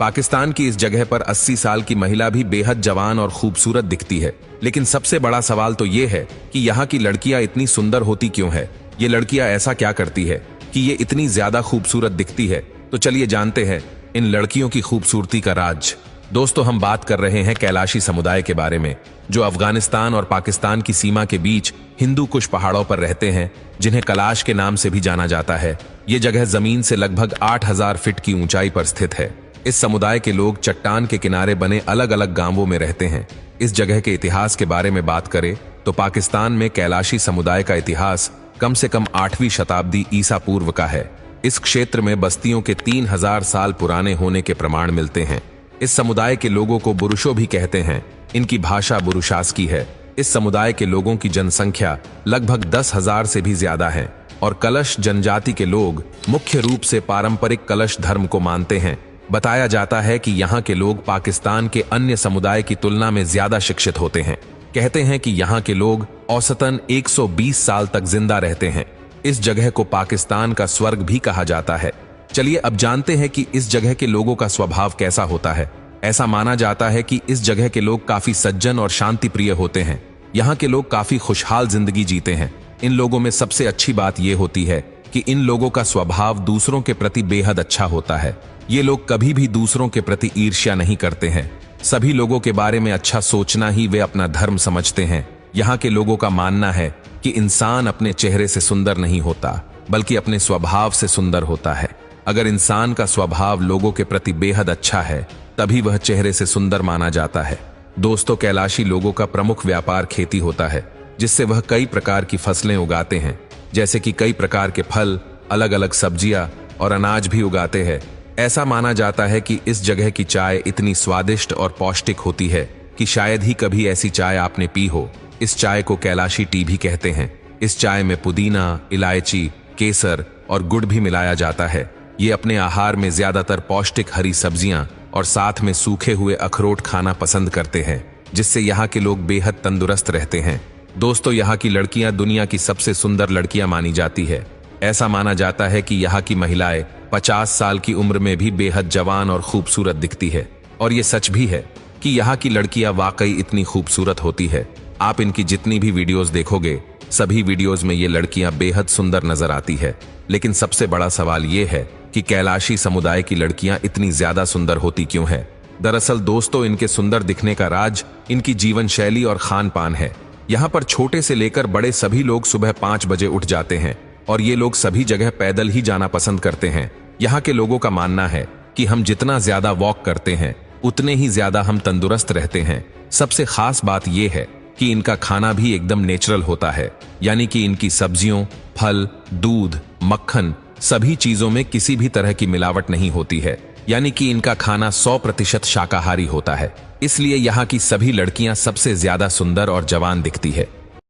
पाकिस्तान की इस जगह पर 80 साल की महिला भी बेहद जवान और खूबसूरत दिखती है। लेकिन सबसे बड़ा सवाल तो ये है कि यहाँ की लड़कियां इतनी सुंदर होती क्यों है? ये लड़कियां ऐसा क्या करती है कि ये इतनी ज्यादा खूबसूरत दिखती है? तो चलिए जानते हैं इन लड़कियों की खूबसूरती का राज। दोस्तों, हम बात कर रहे हैं कैलाशी समुदाय के बारे में, जो अफगानिस्तान और पाकिस्तान की सीमा के बीच हिंदू कुश पहाड़ों पर रहते हैं, जिन्हें कैलाश के नाम से भी जाना जाता है। ये जगह जमीन से लगभग 8000 फीट की ऊंचाई पर स्थित है। इस समुदाय के लोग चट्टान के किनारे बने अलग अलग गांवों में रहते हैं। इस जगह के इतिहास के बारे में बात करें तो पाकिस्तान में कैलाशी समुदाय का इतिहास कम से कम 8वीं शताब्दी ईसा पूर्व का है। इस क्षेत्र में बस्तियों के 3000 साल पुराने होने के प्रमाण मिलते हैं। इस समुदाय के लोगों को बुरुशो भी कहते हैं। इनकी भाषा बुरुशास्की है। इस समुदाय के लोगों की जनसंख्या लगभग 10,000 से भी ज्यादा है और कलश जनजाति के लोग मुख्य रूप से पारंपरिक कलश धर्म को मानते हैं। बताया जाता है कि यहाँ के लोग पाकिस्तान के अन्य समुदाय की तुलना में ज्यादा शिक्षित होते हैं। कहते हैं कि यहाँ के लोग औसतन 120 साल तक जिंदा रहते हैं। इस जगह को पाकिस्तान का स्वर्ग भी कहा जाता है। चलिए अब जानते हैं कि इस जगह के लोगों का स्वभाव कैसा होता है। ऐसा माना जाता है कि इस जगह के लोग काफी सज्जन और शांति प्रिय होते हैं। यहाँ के लोग काफी खुशहाल जिंदगी जीते हैं। इन लोगों में सबसे अच्छी बात यह होती है कि इन लोगों का स्वभाव दूसरों के प्रति बेहद अच्छा होता है। ये लोग कभी भी दूसरों के प्रति ईर्ष्या नहीं करते हैं। सभी लोगों के बारे में अच्छा सोचना ही वे अपना धर्म समझते हैं। यहाँ के लोगों का मानना है कि इंसान अपने चेहरे से सुंदर नहीं होता, बल्कि अपने स्वभाव से सुंदर होता है। अगर इंसान का स्वभाव लोगों के प्रति बेहद अच्छा है, तभी वह चेहरे से सुंदर माना जाता है। दोस्तों, कैलाशी लोगों का प्रमुख व्यापार खेती होता है, जिससे वह कई प्रकार की फसलें उगाते हैं, जैसे कि कई प्रकार के फल, अलग अलग सब्जियां और अनाज भी उगाते हैं। ऐसा माना जाता है कि इस जगह की चाय इतनी स्वादिष्ट और पौष्टिक होती है कि शायद ही कभी ऐसी चाय आपने पी हो। इस चाय को कैलाशी टी भी कहते हैं। इस चाय में पुदीना, इलायची, केसर और गुड़ भी मिलाया जाता है। ये अपने आहार में ज्यादातर पौष्टिक हरी सब्जियां और साथ में सूखे हुए अखरोट खाना पसंद करते हैं, जिससे यहाँ के लोग बेहद तंदुरुस्त रहते हैं। दोस्तों, यहाँ की लड़कियां दुनिया की सबसे सुंदर लड़कियां मानी जाती है। ऐसा माना जाता है कि यहाँ की महिलाएं 50 साल की उम्र में भी बेहद जवान और खूबसूरत दिखती है। और ये सच भी है कि यहाँ की लड़कियां वाकई इतनी खूबसूरत होती है। आप इनकी जितनी भी वीडियोस देखोगे, सभी वीडियोस में ये लड़कियां बेहद सुंदर नजर आती है। लेकिन सबसे बड़ा सवाल ये है कि कैलाशी समुदाय की लड़कियां इतनी ज्यादा सुंदर होती क्यों है? दरअसल दोस्तों, इनके सुंदर दिखने का राज इनकी जीवन शैली और खान पान है। यहाँ पर छोटे से लेकर बड़े सभी लोग सुबह 5 बजे उठ जाते हैं और ये लोग सभी जगह पैदल ही जाना पसंद करते हैं। यहाँ के लोगों का मानना है कि हम जितना ज्यादा वॉक करते हैं, उतने ही ज्यादा हम तंदुरुस्त रहते हैं। सबसे खास बात यह है कि इनका खाना भी एकदम नेचुरल होता है, यानी कि इनकी सब्जियों, फल, दूध, मक्खन, सभी चीजों में किसी भी तरह की मिलावट नहीं होती है। यानी कि इनका खाना 100% शाकाहारी होता है। इसलिए यहाँ की सभी लड़कियां सबसे ज्यादा सुंदर और जवान दिखती है।